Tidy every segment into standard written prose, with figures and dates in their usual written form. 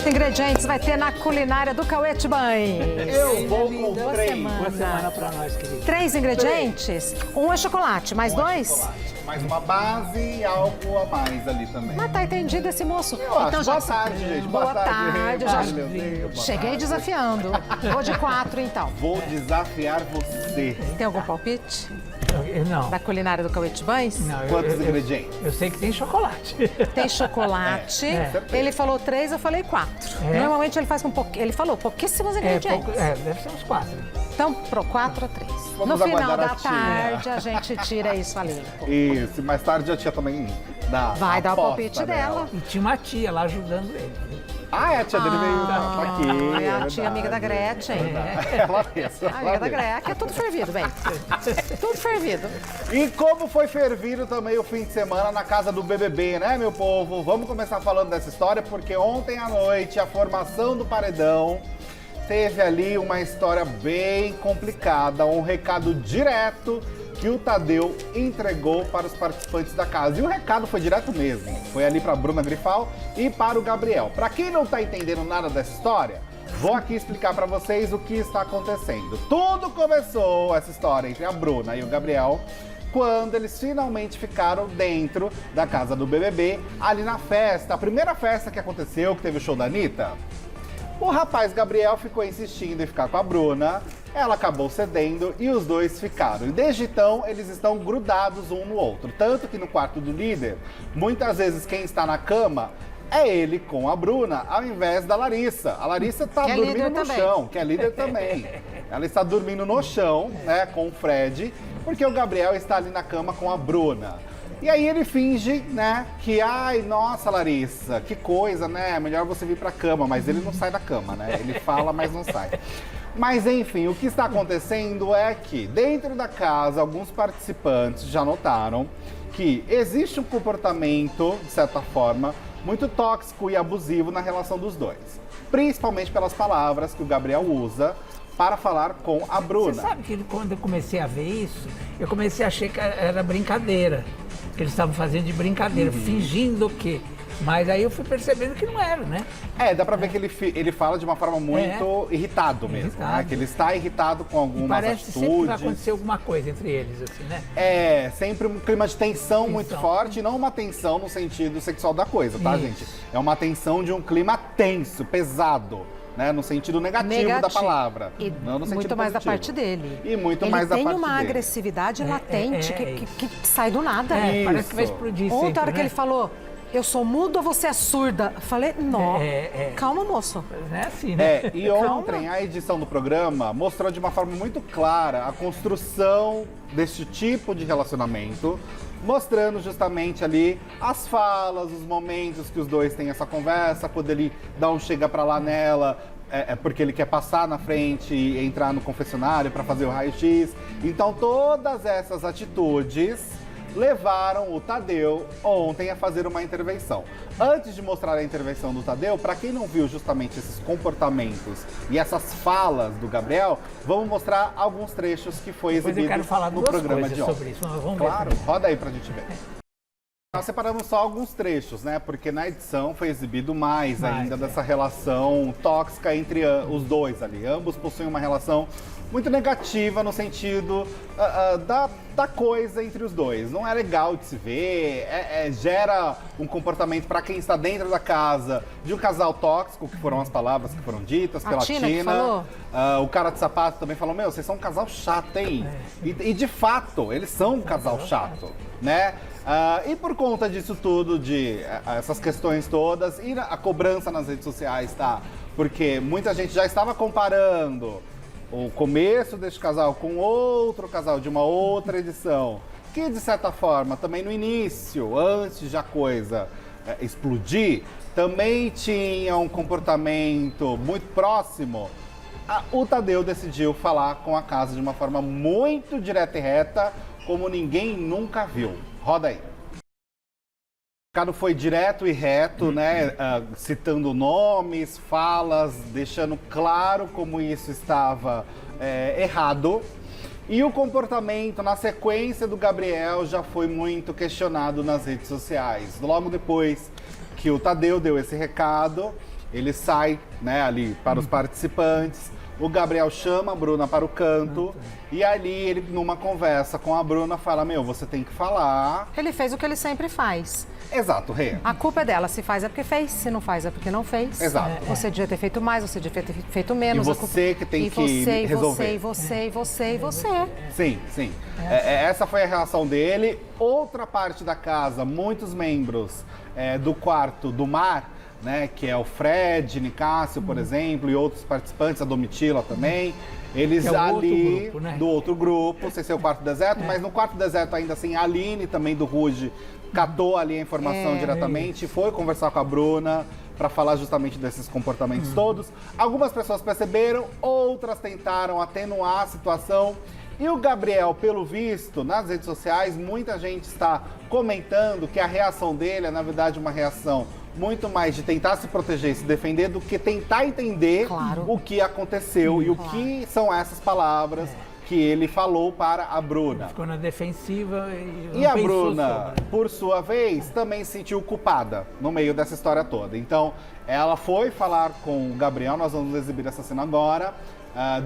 ingredientes vai ter na culinária do Cauete Mãe? Eu vou com Boa três. semana. Boa semana pra nós, querido. 3 ingredientes? Um é chocolate, mais Um é 2? chocolate, mais uma base e algo a mais ali também. Mas tá entendido esse moço. Eu acho. Boa tarde, gente. Boa tarde. Ai, Já meu Deus, boa cheguei tarde. desafiando. Vou de 4, então. Vou desafiar você. Tem algum palpite Não. da culinária do Cauete Mães? Não, Quantos ingredientes? Eu sei que tem chocolate. Tem chocolate. É. Ele falou 3, eu falei 4. É. Normalmente ele faz com pouquinho. Ele falou pouquíssimos ingredientes. Deve ser uns 4. Então, pro 4 a 3. Vamos No final aguardar da a tia. tarde, a gente tira isso ali. Isso, mais tarde a tia também dá Vai a dar o aposta palpite dela. E tinha uma tia lá ajudando ele. Ah, é, a tia dele veio tá aqui. É a verdade. tia amiga da Gretchen. Ela mesma. A amiga da Gretchen. Aqui é tudo fervido, bem. Tudo fervido. E como foi fervido também o fim de semana na casa do BBB, né, meu povo? Vamos começar falando dessa história, porque ontem à noite a formação do paredão teve ali uma história bem complicada, um recado direto que o Tadeu entregou para os participantes da casa. E o recado foi direto mesmo. Foi ali para a Bruna Grifal e para o Gabriel. Para quem não está entendendo nada dessa história, vou aqui explicar para vocês o que está acontecendo. Tudo começou, essa história, entre a Bruna e o Gabriel, quando eles finalmente ficaram dentro da casa do BBB, ali na festa, a primeira festa que aconteceu, que teve o show da Anitta. O rapaz Gabriel ficou insistindo em ficar com a Bruna, ela acabou cedendo e os dois ficaram. E desde então, eles estão grudados um no outro. Tanto que no quarto do líder, muitas vezes quem está na cama é ele com a Bruna, ao invés da Larissa. A Larissa está Que é dormindo líder no também. chão, que é líder também. Ela está dormindo no chão, né, com o Fred, porque o Gabriel está ali na cama com a Bruna. E aí ele finge, né, que, ai, nossa, Larissa, que coisa, né, melhor você vir pra cama, mas ele não sai da cama, né, ele fala, mas não sai. Mas enfim, o que está acontecendo é que dentro da casa, alguns participantes já notaram que existe um comportamento, de certa forma, muito tóxico e abusivo na relação dos dois. Principalmente pelas palavras que o Gabriel usa para falar com a Bruna. Você sabe que quando eu comecei a ver isso, eu comecei a achar que era brincadeira. Que eles estavam fazendo de brincadeira, fingindo que... Mas aí eu fui percebendo que não era, né? É, dá pra ver que ele fala de uma forma muito irritado mesmo, né? Irritado. Que ele está irritado com algumas Parece sempre que vai atitudes. acontecer alguma coisa entre eles, assim, né? É, sempre um clima de tensão muito forte, e não uma tensão no sentido sexual da coisa, tá, Isso. gente? É uma tensão de um clima tenso, pesado, né? No sentido negativo da palavra. E não no sentido muito mais da positivo. parte dele. E muito Ele mais da tem parte uma dele. agressividade latente que sai do nada. É, Isso. parece que vai explodir Ontem, sempre, a hora que né? ele falou, eu sou mudo ou você é surda? Eu falei, não, calma, moço. Não é assim, né? É, e ontem a edição do programa mostrou de uma forma muito clara a construção desse tipo de relacionamento, mostrando justamente ali as falas, os momentos que os dois têm essa conversa, quando ele dá um chega pra lá nela, porque ele quer passar na frente e entrar no confessionário para fazer o raio-x. Então todas essas atitudes levaram o Tadeu ontem a fazer uma intervenção. Antes de mostrar a intervenção do Tadeu, para quem não viu justamente esses comportamentos e essas falas do Gabriel, vamos mostrar alguns trechos que foi Depois eu exibido quero falar no duas programa coisas de ontem. sobre isso. Nós vamos ver Claro, também. roda aí pra gente ver. Nós separamos só alguns trechos, né? Porque na edição foi exibido mais ainda dessa relação tóxica entre os dois ali. Ambos possuem uma relação muito negativa no sentido da coisa entre os dois. Não é legal de se ver, gera um comportamento para quem está dentro da casa de um casal tóxico, que foram as palavras que foram ditas pela Tina que falou? O cara de sapato também falou, meu, vocês são um casal chato, hein? E de fato, eles são um casal chato, né? E por conta disso tudo, de essas questões todas, e a cobrança nas redes sociais, tá? Porque muita gente já estava comparando o começo deste casal com outro casal de uma outra edição, que de certa forma, também no início, antes de a coisa explodir, também tinha um comportamento muito próximo. O Tadeu decidiu falar com a casa de uma forma muito direta e reta, como ninguém nunca viu. Roda aí. O recado foi direto e reto, né? Citando nomes, falas, deixando claro como isso estava errado. E o comportamento, na sequência do Gabriel, já foi muito questionado nas redes sociais. Logo depois que o Tadeu deu esse recado, ele sai, né, ali para os participantes. O Gabriel chama a Bruna para o canto e ali ele, numa conversa com a Bruna, fala, meu, você tem que falar. Ele fez o que ele sempre faz. Exato, Rê. A culpa é dela, se faz é porque fez, se não faz é porque não fez. Exato. Você devia ter feito mais, você devia ter feito menos. E você que tem que resolver. E você. Sim, sim. Essa foi a relação dele. Outra parte da casa, muitos membros do quarto do Mar, né, que é o Fred, Nicásio, por exemplo, e outros participantes, a Domitila também. Eles é ali, grupo, né? do outro grupo, sem ser o Quarto Deserto, mas no Quarto Deserto ainda assim, a Aline também do Ruge catou ali a informação diretamente, foi conversar com a Bruna para falar justamente desses comportamentos todos. Algumas pessoas perceberam, outras tentaram atenuar a situação. E o Gabriel, pelo visto, nas redes sociais, muita gente está comentando que a reação dele é, na verdade, uma reação muito mais de tentar se proteger e se defender do que tentar entender o que aconteceu e o que são essas palavras que ele falou para a Bruna. Ficou na defensiva e a Bruna, por sua vez, também se sentiu culpada no meio dessa história toda. Então, ela foi falar com o Gabriel, nós vamos exibir essa cena agora.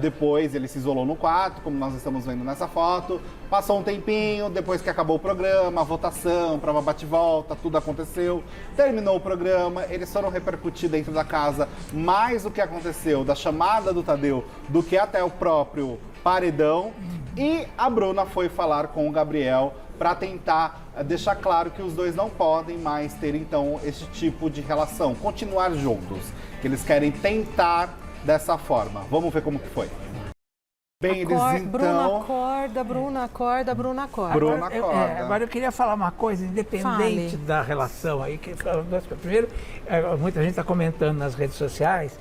Depois ele se isolou no quarto, como nós estamos vendo nessa foto. Passou um tempinho, depois que acabou o programa, a votação, prova bate-volta, tudo aconteceu. Terminou o programa, eles foram repercutir dentro da casa mais o que aconteceu da chamada do Tadeu do que até o próprio paredão. E a Bruna foi falar com o Gabriel para tentar deixar claro que os dois não podem mais ter, então, esse tipo de relação, continuar juntos. Que eles querem tentar dessa forma. Vamos ver como que foi. Bem, eles então... Bruna acorda, Bruna acorda, Bruna acorda. Bruna acorda. Agora eu queria falar uma coisa, independente da relação aí. Primeiro, muita gente está comentando nas redes sociais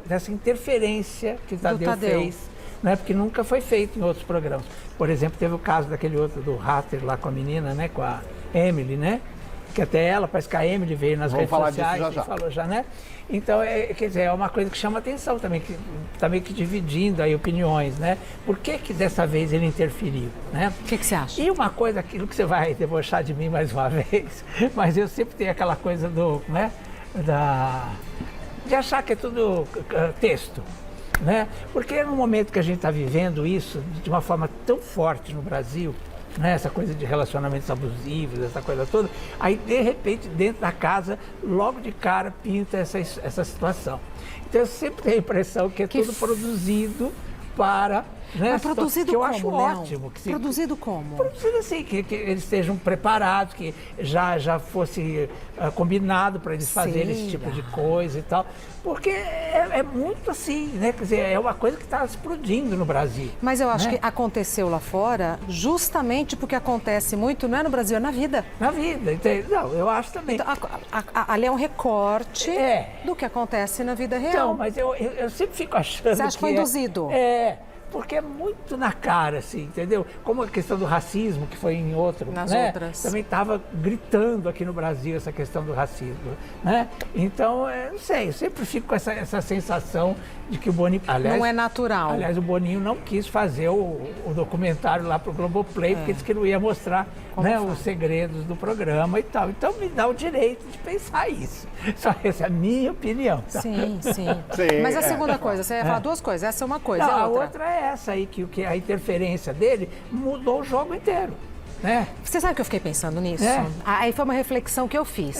dessa interferência que o Tadeu fez, né? Porque nunca foi feito em outros programas. Por exemplo, teve o caso daquele outro do Hatter lá com a menina, né? Com a Emily, né? Que até ela, parece que a Emily veio nas redes sociais e falou já, né? Então, quer dizer, é uma coisa que chama atenção também, que está meio que dividindo aí opiniões, né? Por que dessa vez ele interferiu, né? O que você acha? E uma coisa, aquilo que você vai debochar de mim mais uma vez, mas eu sempre tenho aquela coisa né? De achar que é tudo texto, né? Porque no momento que a gente está vivendo isso de uma forma tão forte no Brasil, né, essa coisa de relacionamentos abusivos, essa coisa toda, aí de repente dentro da casa, logo de cara pinta essa situação. Então eu sempre tenho a impressão que é tudo produzido para... Né, mas produzido que eu como, acho Leão? ótimo. Produzido como? Produzido assim, que eles estejam preparados, que já fosse combinado para eles fazerem esse tipo de coisa e tal. Porque é muito assim, né? Quer dizer, é uma coisa que está explodindo no Brasil. Mas eu acho que aconteceu lá fora justamente porque acontece muito, não é no Brasil, é na vida. Na vida, entendeu? Não, eu acho também. Então, ali é um recorte do que acontece na vida real. Então, mas eu sempre fico achando Você acha que foi induzido? Porque é muito na cara, assim, entendeu? Como a questão do racismo, que foi em outro, nas né? outras. Também estava gritando aqui no Brasil essa questão do racismo, né? Então, não sei, eu sempre fico com essa sensação de que o Boninho... Aliás, não é natural. Aliás, o Boninho não quis fazer o documentário lá para o Globoplay, porque disse que não ia mostrar, né, os segredos do programa e tal. Então, me dá o direito de pensar isso. Só essa é a minha opinião. Tá? Sim. Mas a segunda coisa, você ia falar duas coisas. Essa é uma coisa, não, a outra é essa aí, que a interferência dele mudou o jogo inteiro, né? Você sabe que eu fiquei pensando nisso? Aí foi uma reflexão que eu fiz.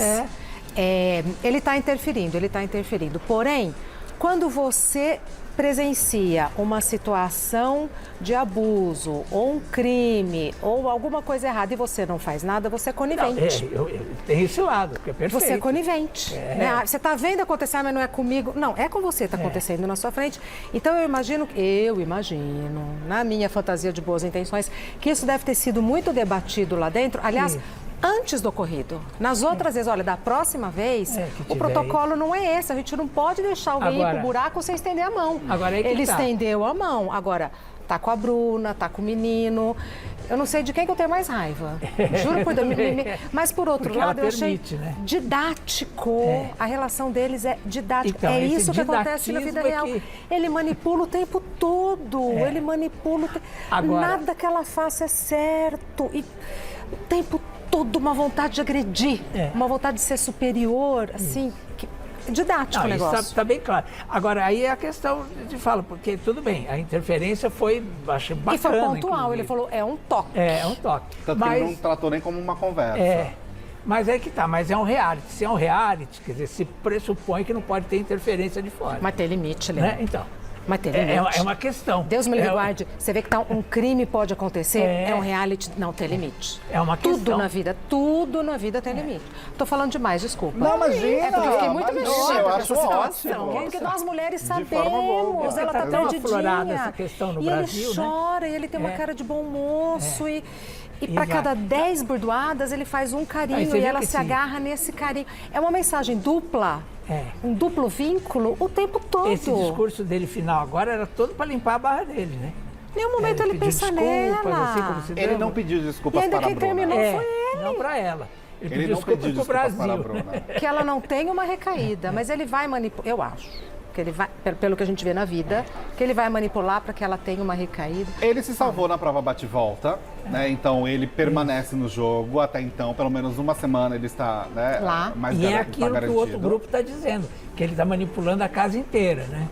Ele está interferindo. Porém, quando você presencia uma situação de abuso, ou um crime, ou alguma coisa errada e você não faz nada, você é conivente. Não, eu tenho esse lado, que é perfeito. Você é conivente. Né? Você está vendo acontecer, mas não é comigo. Não, é com você, está acontecendo na sua frente. Então eu imagino, na minha fantasia de boas intenções, que isso deve ter sido muito debatido lá dentro. Aliás, antes do ocorrido. Nas outras vezes, olha, da próxima vez, o protocolo não é esse. A gente não pode deixar alguém ir pro buraco sem estender a mão. Ele estendeu a mão. Agora, tá com a Bruna, tá com o menino. Eu não sei de quem que eu tenho mais raiva. Juro por Deus. Mas, por outro lado, eu achei didático. A relação deles é didática. Então, é isso que acontece na vida real. Ele manipula o tempo todo. Ele manipula o tempo... Nada que ela faça é certo. E o tempo todo uma vontade de agredir. Uma vontade de ser superior, assim... didático o negócio. Isso está bem claro. Agora, aí é a questão de fala, porque tudo bem, a interferência foi, achei bacana. E foi pontual, inclusive. ele falou, é um toque. É um toque. Tanto que ele não tratou nem como uma conversa. Mas é que tá, mas é um reality. Se é um reality, quer dizer, se pressupõe que não pode ter interferência de fora. Mas tem limite, Léo. Né? Então. Mas tem limite. É uma questão. Deus me livre, guarde. Você vê que um crime pode acontecer, é um reality. Não, tem limite. É uma questão. Tudo na vida tem limite. Tô falando demais, desculpa. Não, imagina. É porque eu fiquei muito mexida eu com acho essa situação. ótimo. Porque nós mulheres De forma alguma. sabemos, ela tá Tá tão perdidinha. aflorada essa questão no e Brasil, ele chora, e ele tem uma cara de bom moço. E para cada 10 burdoadas, ele faz um carinho e ela se agarra nesse carinho. É uma mensagem dupla, um duplo vínculo o tempo todo. Esse discurso dele final agora era todo para limpar a barra dele, né? Em nenhum momento ele pensa nela. Assim, como se Ele não pediu desculpas e ainda para a quem Bruna. terminou foi ele. Não para ela. Ele não pediu desculpas para a Bruna. Que ela não tem uma recaída, mas ele vai manipular, eu acho. Que ele vai, pelo que a gente vê na vida, que ele vai manipular para que ela tenha uma recaída. Ele se salvou na prova bate-volta, né? Então ele permanece no jogo até então, pelo menos uma semana ele está, né, lá. mais E é aquilo que o outro grupo está dizendo, que ele está manipulando a casa inteira, né?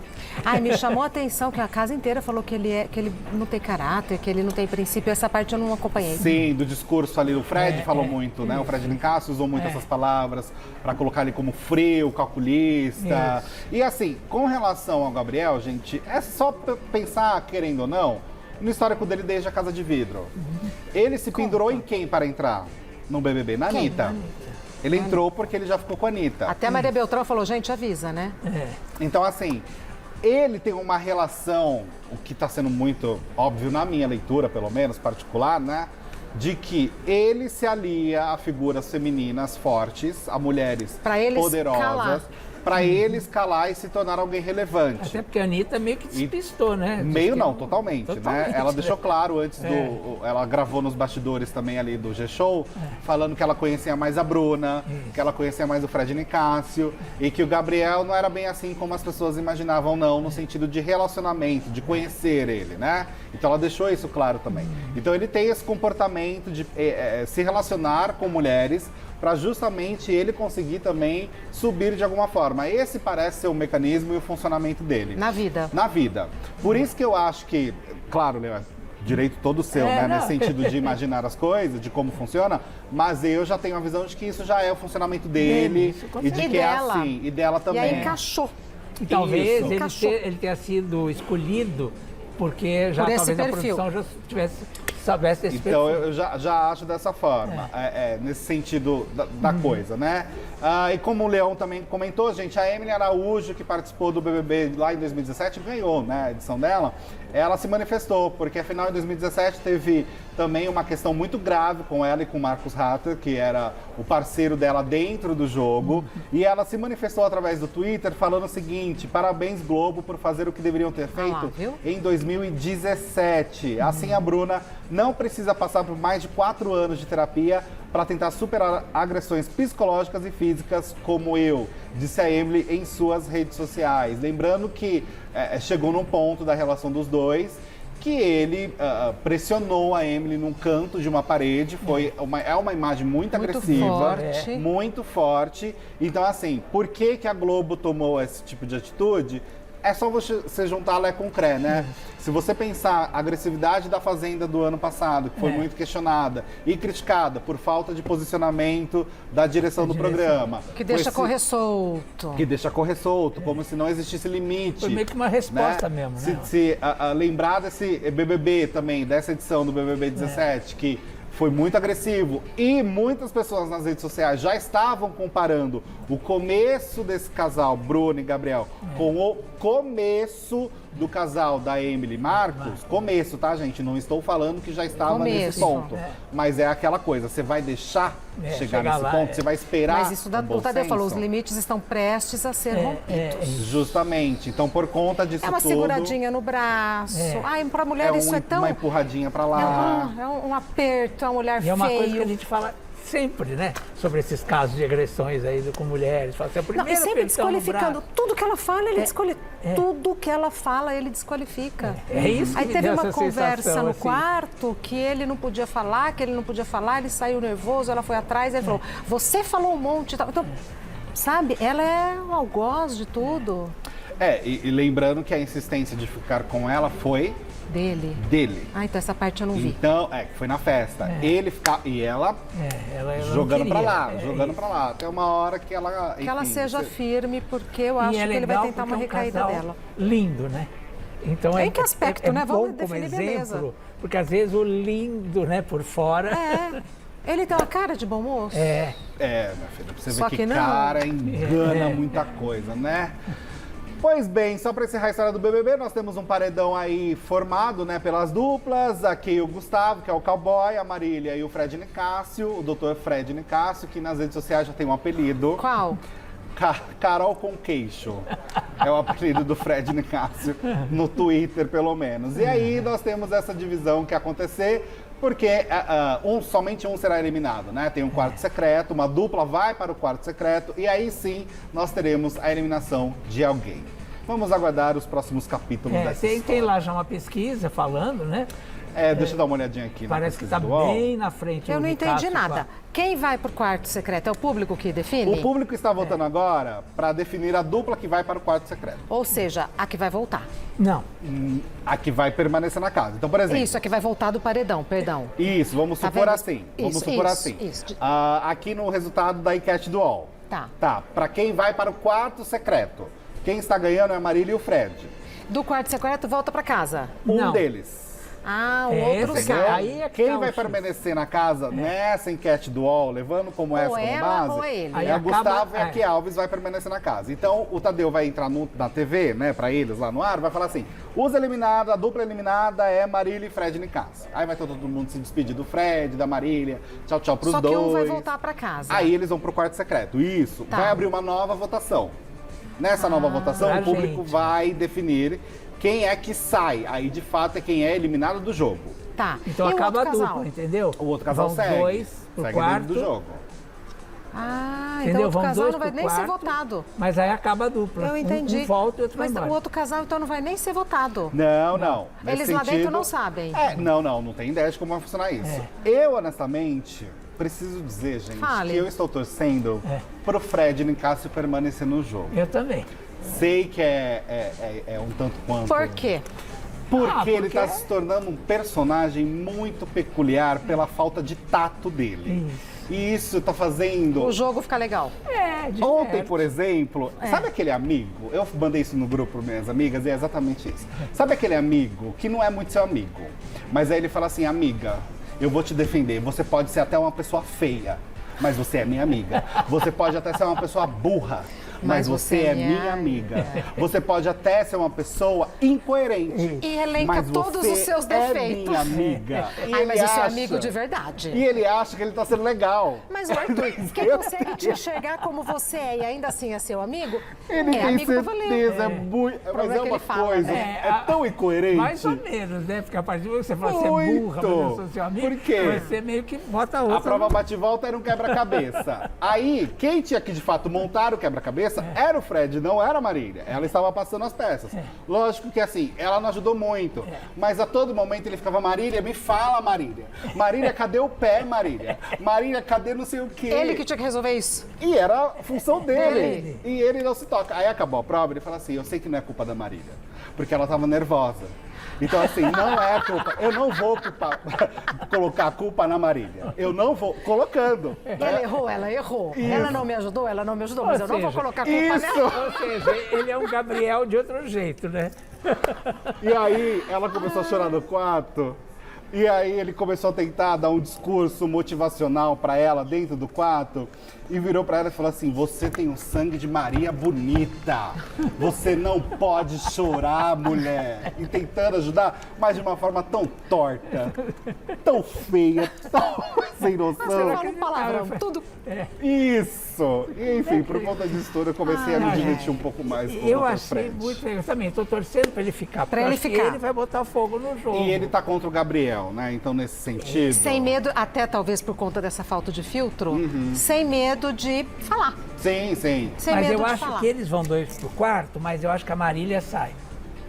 Ai, me chamou a atenção que a casa inteira falou que ele não tem caráter, que ele não tem princípio. Essa parte eu não acompanhei. Sim, do discurso ali, o Fred falou muito, né? O Fred Nicasso usou muito essas palavras para colocar ele como frio, calculista. E assim, com relação ao Gabriel, gente, é só pensar, querendo ou não, no histórico dele desde a Casa de Vidro. Ele se pendurou em quem para entrar no BBB? Na Anitta. Ele entrou porque ele já ficou com a Anitta. Até a Maria Beltrão falou, gente, avisa, né? Então, assim, ele tem uma relação, o que está sendo muito óbvio na minha leitura, pelo menos, particular, né? De que ele se alia a figuras femininas fortes, a mulheres poderosas, para ele escalar e se tornar alguém relevante. Até porque a Anitta meio que despistou, né? Meio não, totalmente, né? Ela deixou claro antes ela gravou nos bastidores também ali do G-Show, falando que ela conhecia mais a Bruna, que ela conhecia mais o Fred Nicásio, e que o Gabriel não era bem assim como as pessoas imaginavam, não, no sentido de relacionamento, de conhecer ele, né? Então ela deixou isso claro também. Então ele tem esse comportamento de se relacionar com mulheres, para justamente ele conseguir também subir de alguma forma. Esse parece ser o mecanismo e o funcionamento dele. Na vida. Na vida. Por isso que eu acho que, claro, Leo, direito todo seu, né? Nesse sentido de imaginar as coisas, de como funciona, mas eu já tenho a visão de que isso já é o funcionamento dele e de que é assim. E dela também. E aí encaixou. E talvez ele tenha sido escolhido porque já talvez a produção já soubesse esse então, perfil. eu já acho dessa forma, nesse sentido da coisa, né? E como o Leão também comentou, gente, a Emily Araújo, que participou do BBB lá em 2017, ganhou, né, a edição dela, ela se manifestou, porque afinal em 2017 teve também uma questão muito grave com ela e com o Marcos Hatter, que era o parceiro dela dentro do jogo, e ela se manifestou através do Twitter falando o seguinte: parabéns Globo por fazer o que deveriam ter feito em 2017. Assim a Bruna não precisa passar por mais de 4 anos de terapia para tentar superar agressões psicológicas e físicas como eu, disse a Emily em suas redes sociais. Lembrando que chegou num ponto da relação dos dois que ele pressionou a Emily num canto de uma parede. É uma imagem muito agressiva, muito forte. Então, assim, por que a Globo tomou esse tipo de atitude? É só você juntar Lé com Cré, né? Se você pensar a agressividade da Fazenda do ano passado, que foi muito questionada e criticada por falta de posicionamento da direção do programa. Que deixa correr solto. Que deixa correr solto, como se não existisse limite. Foi meio que uma resposta mesmo, né? Se lembrar desse BBB também, dessa edição do BBB 17, que foi muito agressivo. E muitas pessoas nas redes sociais já estavam comparando o começo desse casal, Bruno e Gabriel, com o começo do casal da Emily e Marcos. Começo, tá, gente? Não estou falando que já estava nesse ponto. Mas é aquela coisa, você vai deixar chegar nesse ponto? Você vai esperar? Mas isso o Tadeu falou, os limites estão prestes a ser rompidos. Justamente. Então, por conta disso tudo... É uma seguradinha no braço. Ai, pra mulher isso é tão... uma empurradinha pra lá. É um aperto, é um olhar feio. E é uma coisa que a gente fala sempre, né? Sobre esses casos de agressões aí com mulheres. Fala assim, e sempre desqualificando. Tudo que ela fala, ele desqualifica. Tudo que ela fala, ele desqualifica. É isso que aí teve uma conversa sensação, no assim. quarto que ele não podia falar, ele saiu nervoso, ela foi atrás, ele falou, você falou um monte e tal. Então, sabe? Ela é o algoz de tudo. E lembrando que a insistência de ficar com ela foi dele. Ah, então essa parte eu não vi. Então, que foi na festa. Ele ficava. E ela jogando pra lá, jogando pra lá. Até uma hora que ela. Que ela seja firme, porque eu acho que ele vai tentar uma recaída dela. Lindo, né? Então em que aspecto, né? Vamos definir como exemplo, beleza. porque às vezes o lindo, né, por fora. Ele tem uma cara de bom moço. Minha filha, pra você Só ver que não. cara engana muita coisa, né? Pois bem, só para encerrar a história do BBB, nós temos um paredão aí formado, né, pelas duplas. Aqui o Gustavo, que é o cowboy, a Marília e o Fred Nicásio, o doutor Fred Nicásio, que nas redes sociais já tem um apelido. Qual? Carol com queixo. É o apelido do Fred Nicásio, no Twitter, pelo menos. E aí nós temos essa divisão que acontecer, porque somente um será eliminado, né? Tem um quarto secreto, uma dupla vai para o quarto secreto, e aí sim nós teremos a eliminação de alguém. Vamos aguardar os próximos capítulos dessa história. Tem lá já uma pesquisa falando, né? Deixa eu dar uma olhadinha aqui. Parece que está bem na frente. Eu não entendi nada. Quem vai para o quarto secreto é o público que define? O público está votando agora para definir a dupla que vai para o quarto secreto. Ou seja, a que vai voltar. Não. A que vai permanecer na casa. Então, por exemplo... Isso, a que vai voltar do paredão, perdão. Isso, vamos supor assim. Aqui no resultado da enquete do UOL. Tá, para quem vai para o quarto secreto. Quem está ganhando é a Marília e o Fred. Do quarto secreto, volta para casa. Um deles. Ah, o outro sai. Aí quem vai permanecer na casa nessa enquete do UOL, levando como essa como base, ou ele. é o Gustavo e a Ki Alves vai permanecer na casa. Então, o Tadeu vai entrar na TV, né, pra eles lá no ar, vai falar assim, os eliminados, a dupla eliminada é Marília e Fred Nicásio. Aí vai todo mundo se despedir do Fred, da Marília, tchau, tchau pros dois. Só que um vai voltar pra casa. Aí eles vão pro quarto secreto, isso. Vai abrir uma nova votação. Nessa nova votação, o público vai definir quem é que sai. Aí, de fato, é quem é eliminado do jogo. Tá. Então acaba a dupla, entendeu? O outro casal segue. Vão dois pro quarto do jogo. Ah, entendeu? então o outro Vão casal dois não vai pro nem ser quarto, votado. Mas aí acaba a dupla. Eu entendi. Um volta e outro vai embora. Mas o outro casal, então, não vai nem ser votado. Não. Eles lá dentro não sabem. Não tem ideia de como vai funcionar isso. Eu, honestamente, preciso dizer, gente, que eu estou torcendo pro Fred Nicásio permanecer no jogo. Eu também. Sei que é um tanto quanto... Por quê? Porque ele está se tornando um personagem muito peculiar pela falta de tato dele. E isso tá fazendo... O jogo fica legal. Ontem, por exemplo, sabe aquele amigo? Eu mandei isso no grupo para minhas amigas e é exatamente isso. Sabe aquele amigo que não é muito seu amigo, mas aí ele fala assim, amiga, eu vou te defender, você pode ser até uma pessoa feia, mas você é minha amiga. Você pode até ser uma pessoa burra, mas você é minha amiga. Você pode até ser uma pessoa incoerente. E elenca todos os seus defeitos. É minha amiga. Mas isso é amigo de verdade. E ele acha que ele tá sendo legal. Mas, Arthur, quem consegue te enxergar como você é e ainda assim é seu amigo, ele tem amigo certeza, mas é uma coisa, é tão incoerente. Mais ou menos, né? Porque a partir do que você fala que você é burra, mas eu sou seu amigo, por quê? Você meio que bota outra. A prova bate-volta era um quebra-cabeça. Aí, quem tinha que de fato montar o quebra-cabeça era o Fred, não era a Marília. Ela estava passando as peças. Lógico que assim, ela não ajudou muito. Mas a todo momento ele ficava, Marília, me fala, Marília. Marília, cadê o pé, Marília? Marília, cadê não sei o quê? Ele que tinha que resolver isso. E era a função dele. E ele não se toca. Aí acabou a prova, ele fala assim, eu sei que não é culpa da Marília. Porque ela estava nervosa. Então, assim, não é culpa. Eu não vou colocar a culpa na Marília. Eu não vou. Colocando. Né? Ela errou. Isso. Ela não me ajudou, mas eu não vou colocar a culpa nela. Ou seja, ele é um Gabriel de outro jeito, né? E aí, ela começou a chorar no quarto. E aí ele começou a tentar dar um discurso motivacional para ela dentro do quarto e virou para ela e falou assim, você tem um sangue de Maria bonita, você não pode chorar, mulher. E tentando ajudar, mas de uma forma tão torta, tão feia, tão sem noção. Você fala um palavrão, tudo. Isso! E, enfim, por conta disso tudo, eu comecei a me divertir um pouco mais com o Eu Dr. achei Fred. muito legal também, estou torcendo para ele ficar. Para ele ficar. Ele vai botar fogo no jogo. E ele tá contra o Gabriel, né? Então, nesse sentido... Sem medo, até talvez por conta dessa falta de filtro, sem medo de falar. Sim. Sem mas medo eu de acho falar. que eles vão dois pro quarto, mas eu acho que a Marília sai.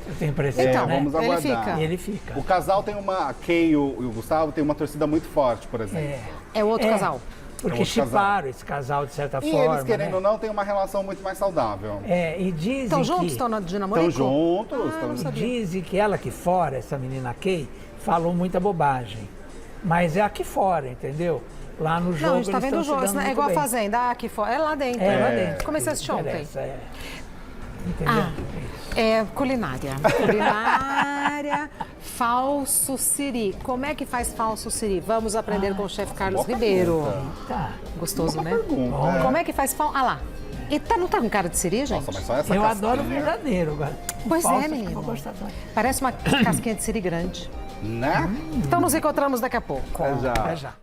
Eu tenho impressão, Então, né? vamos aguardar. Ele fica. O casal tem uma... A Kay e o Gustavo tem uma torcida muito forte, por exemplo. É outro casal. Porque chiparam esse casal de certa E forma. eles, querendo né? ou não, têm uma relação muito mais saudável. E dizem Estão que... juntos? Estão de namorico? Estão juntos. não E sabia. dizem que ela aqui fora, essa menina Kay, falou muita bobagem. Mas é aqui fora, entendeu? Lá no jogo Não, a gente tá eles vendo o estão jogo. se dando É muito igual a bem. Fazenda, aqui fora. É lá dentro. É, lá dentro. Comecei a assistir ontem. Interessa, Entendeu? Culinária. Culinária, falso siri. Como é que faz falso siri? Vamos aprender com o chefe Carlos boa Ribeiro. Tá. Gostoso, né? Pergunta. Como é que faz falso? Ah lá. E não tá com cara de siri, gente? Nossa, mas só essa Eu casquinha, adoro o verdadeiro agora. O Pois é, falso, acho que eu menino. vou gostar também. Parece uma casquinha de siri grande. né? Então nos encontramos daqui a pouco. Já. Até já.